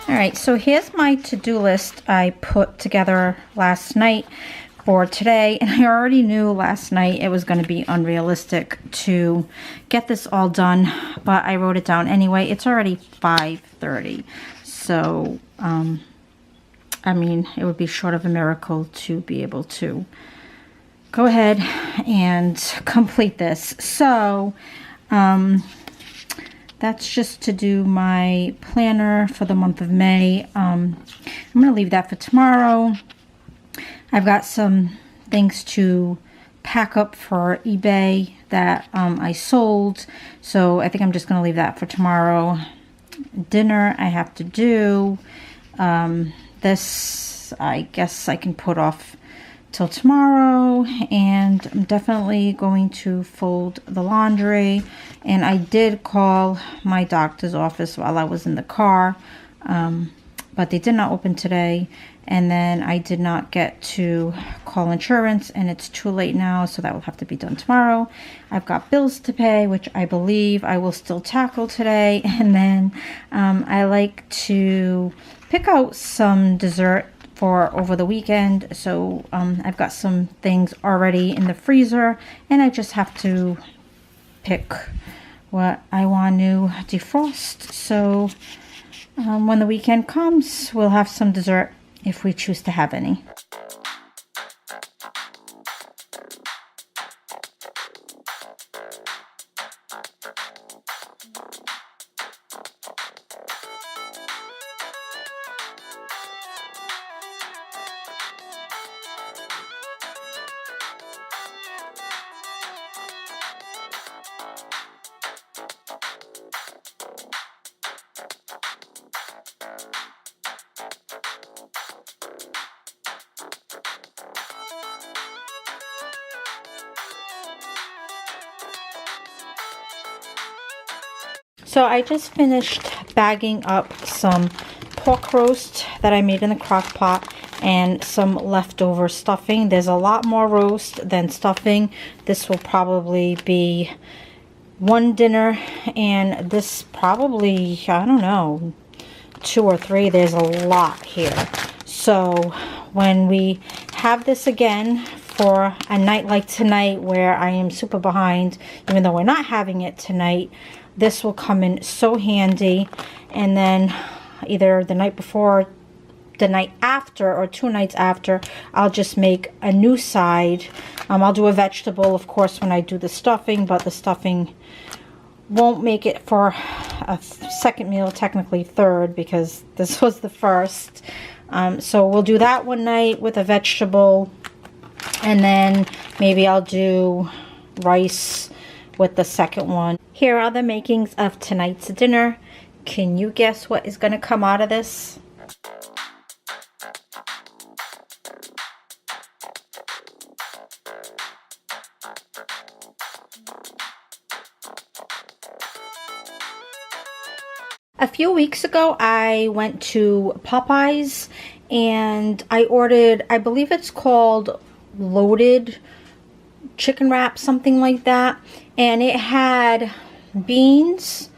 All right, so here's my to-do list I put together last night for today, and I already knew last night it was going to be unrealistic to get this all done, but I wrote it down anyway. It's already 5:30, so I mean, it would be short of a miracle to be able to go ahead and complete this. So that's just to do my planner for the month of May. I'm going to leave that for tomorrow. I've got some things to pack up for eBay that I sold. So I think I'm just going to leave that for tomorrow. Dinner I have to do. This I guess I can put off till tomorrow, and I'm definitely going to fold the laundry. And I did call my doctor's office while I was in the car, but they did not open today. And then I did not get to call insurance, and it's too late now, so that will have to be done tomorrow. I've got bills to pay, which I believe I will still tackle today. And then I like to pick out some dessert for over the weekend. So I've got some things already in the freezer, and I just have to pick what I want to defrost. So when the weekend comes, we'll have some dessert if we choose to have any. So I just finished bagging up some pork roast that I made in the crock pot and some leftover stuffing. There's a lot more roast than stuffing. This will probably be one dinner, and this probably, I don't know, 2 or 3. There's a lot here. So when we have this again for a night like tonight where I am super behind, even though we're not having it tonight, this will come in so handy. And then either the night before, the night after, or 2 nights after, I'll just make a new side. I'll do a vegetable, of course, when I do the stuffing, but the stuffing won't make it for a second meal, technically third, because this was the first. So we'll do that one night with a vegetable, and then maybe I'll do rice with the second one. Here are the makings of tonight's dinner. Can you guess what is going to come out of this? A few weeks ago, I went to Popeyes and I ordered, I believe it's called loaded chicken wrap, something like that. And it had beans,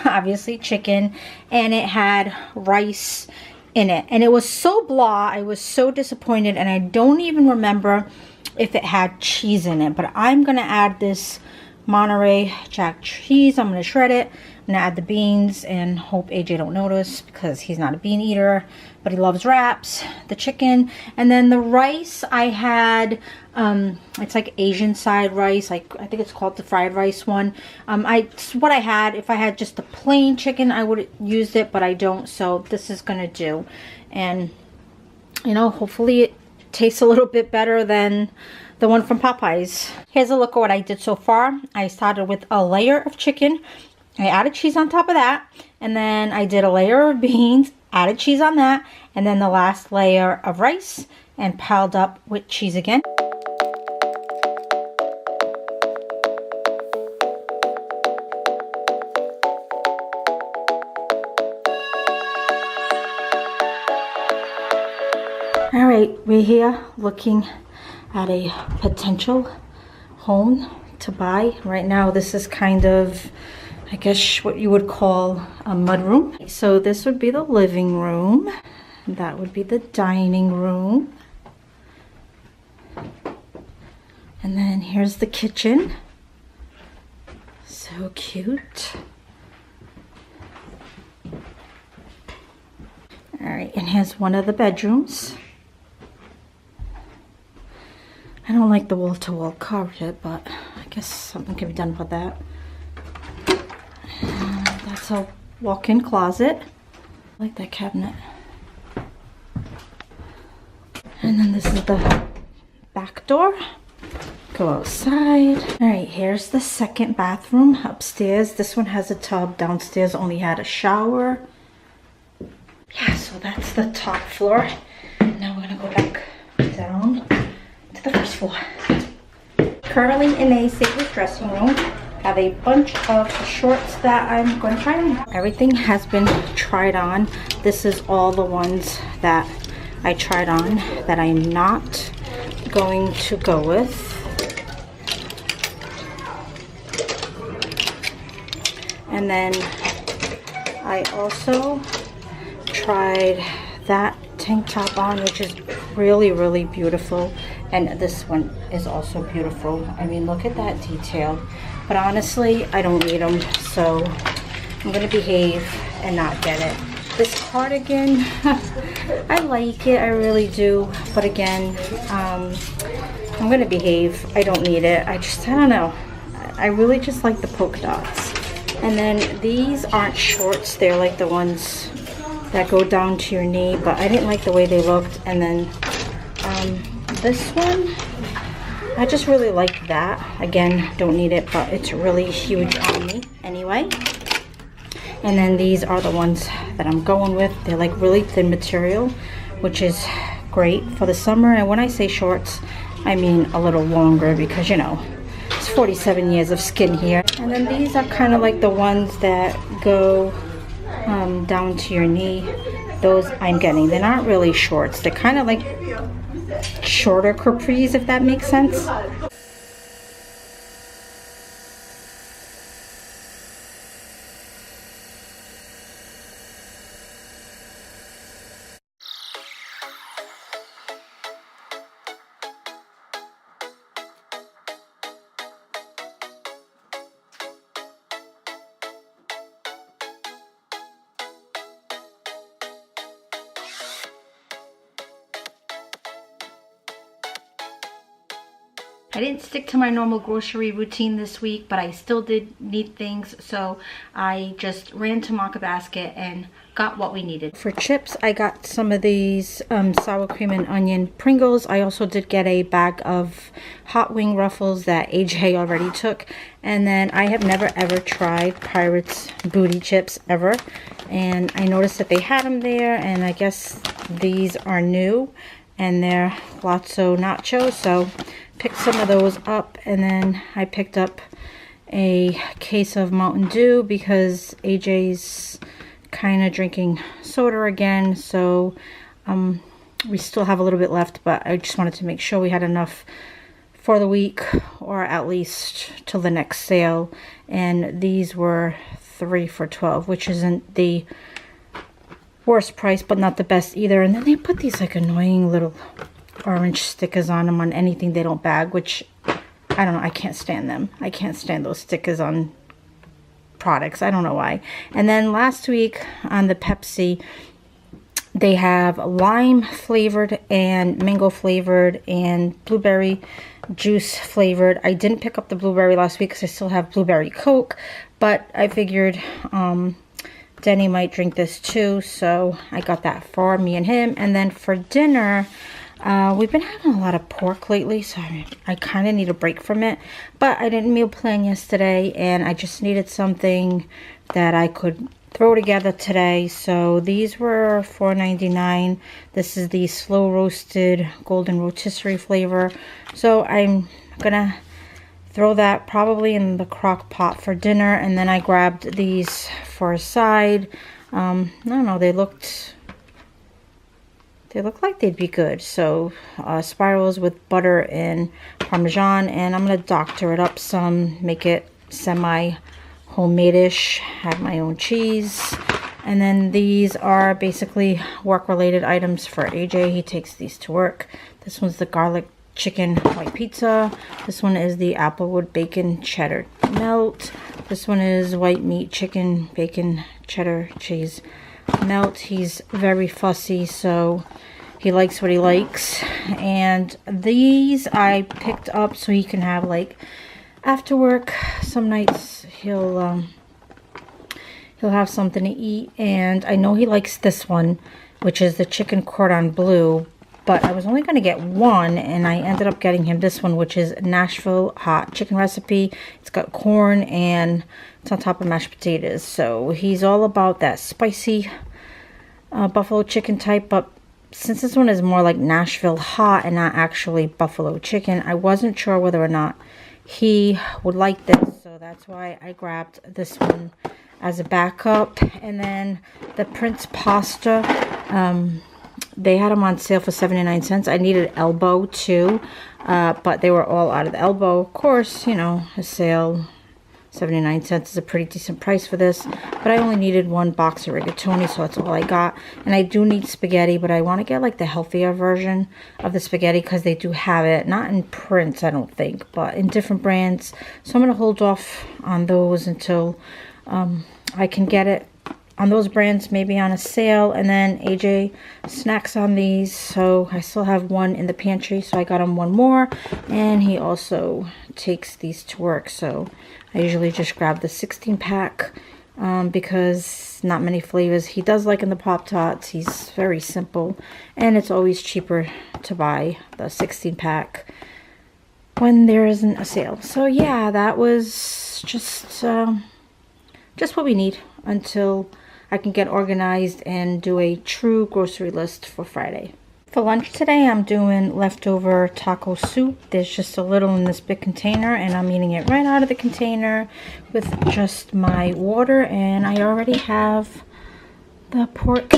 obviously chicken, and it had rice in it. And it was so blah, I was so disappointed, and I don't even remember if it had cheese in it. But I'm going to add this Monterey Jack cheese. I'm going to shred it. I'm going to add the beans and hope AJ don't notice because he's not a bean eater, but he loves wraps. The chicken, and then the rice I had, it's like Asian side rice. Like, I think it's called the fried rice one. It's what I had. If I had just the plain chicken, I would have used it, but I don't. So this is going to do. And, you know, hopefully it tastes a little bit better than the one from Popeyes. Here's a look at what I did so far. I started with a layer of chicken. I added cheese on top of that, and then I did a layer of beans, added cheese on that, and then the last layer of rice, and piled up with cheese again. All right, we're here looking at a potential home to buy. Right now, this is kind of, I guess what you would call a mudroom. So this would be the living room. That would be the dining room. And then here's the kitchen. So cute. Alright, and here's one of the bedrooms. I don't like the wall-to-wall carpet, but I guess something can be done with that. And that's a walk-in closet. I like that cabinet. And then this is the back door. Go outside. Alright, here's the second bathroom upstairs. This one has a tub. Downstairs only had a shower. Yeah, so that's the top floor. Now we're gonna go back down to the first floor. Currently in a safety dressing room. Have a bunch of shorts that I'm going to try on. Everything has been tried on. This is all the ones that I tried on that I'm not going to go with. And then I also tried that tank top on, which is really, really beautiful. And this one is also beautiful. I mean, look at that detail. But honestly, I don't need them, so I'm gonna behave and not get it. This cardigan, I like it, I really do. But again, I'm gonna behave. I don't need it. I don't know. I really just like the polka dots. And then these aren't shorts. They're like the ones that go down to your knee, but I didn't like the way they looked. And then this one, I just really like that. Again, don't need it, but it's really huge on me anyway. And then these are the ones that I'm going with. They're like really thin material, which is great for the summer. And when I say shorts, I mean a little longer because, you know, it's 47 years of skin here. And then these are kind of like the ones that go down to your knee. Those I'm getting. They're not really shorts. They're kind of like shorter capris, if that makes sense. I didn't stick to my normal grocery routine this week, but I still did need things, so I just ran to Market Basket and got what we needed. For chips, I got some of these sour cream and onion Pringles. I also did get a bag of hot wing Ruffles that AJ already took. And then I have never ever tried Pirates Booty Chips ever. And I noticed that they had them there, and I guess these are new. And they're Lotso Nacho, so picked some of those up. And then I picked up a case of Mountain Dew because AJ's kind of drinking soda again, so we still have a little bit left, but I just wanted to make sure we had enough for the week, or at least till the next sale. And these were 3 for $12, which isn't the worst price, but not the best either. And then they put these like annoying little orange stickers on them on anything they don't bag, which I don't know, I can't stand them. I can't stand those stickers on products. I don't know why. And then last week on the Pepsi, they have lime flavored and mango flavored and blueberry juice flavored. I didn't pick up the blueberry last week because I still have blueberry Coke, but I figured Denny might drink this too, so I got that for me and him. And then for dinner, we've been having a lot of pork lately, so I kind of need a break from it. But I didn't meal plan yesterday, and I just needed something that I could throw together today. So these were $4.99. This is the slow roasted golden rotisserie flavor. So I'm gonna throw that probably in the crock pot for dinner. And then I grabbed these for a side. I don't know, they look like they'd be good. So spirals with butter and Parmesan, and I'm gonna doctor it up some, make it semi homemade-ish. Have my own cheese. And then these are basically work-related items for AJ. He takes these to work. This one's the garlic chicken white pizza. This one is the applewood bacon cheddar melt. This one is white meat chicken bacon cheddar cheese melt. He's very fussy, so he likes what he likes. And these I picked up so he can have like after work. Some nights he'll have something to eat, and I know he likes this one, which is the chicken cordon bleu, but I was only going to get one, and I ended up getting him this one, which is Nashville hot chicken recipe. It's got corn and it's on top of mashed potatoes, so he's all about that spicy buffalo chicken type. But since this one is more like Nashville hot and not actually buffalo chicken, I wasn't sure whether or not he would like this, so that's why I grabbed this one as a backup. And then the Prince pasta, they had them on sale for 79 cents. I needed elbow too, but they were all out of the elbow. Of course, you know, a sale, 79 cents is a pretty decent price for this, but I only needed one box of rigatoni, so that's all I got. And I do need spaghetti, but I want to get like the healthier version of the spaghetti because they do have it, not in Prince I don't think, but in different brands. So I'm going to hold off on those until I can get it on those brands, maybe on a sale. And then AJ snacks on these, so I still have one in the pantry, so I got him one more. And he also takes these to work, so I usually just grab the 16 pack because not many flavors he does like in the Pop-Tarts. He's very simple, and it's always cheaper to buy the 16 pack when there isn't a sale. So yeah, that was just what we need until I can get organized and do a true grocery list for Friday. For lunch today, I'm doing leftover taco soup. There's just a little in this big container, and I'm eating it right out of the container with just my water, and I already have the pork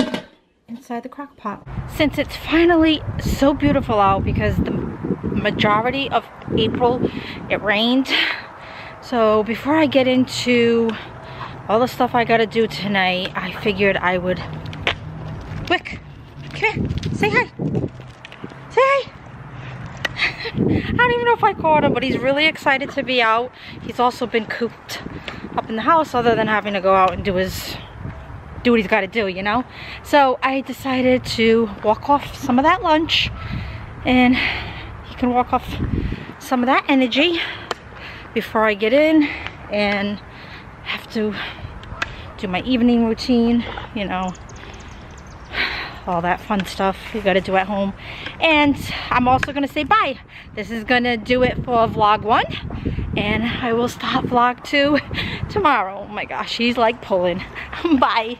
inside the crock pot. Since it's finally so beautiful out, because the majority of April it rained, so before I get into all the stuff I gotta do tonight, I figured I would... Wick, come here, say hi. Say hi. I don't even know if I caught him, but he's really excited to be out. He's also been cooped up in the house, other than having to go out and do what he's gotta do, you know? So I decided to walk off some of that lunch, and he can walk off some of that energy before I get in and have to do my evening routine, you know, all that fun stuff you gotta do at home. And I'm also gonna say bye. This is gonna do it for vlog 1, and I will stop vlog 2 tomorrow. Oh my gosh, he's like pulling. Bye.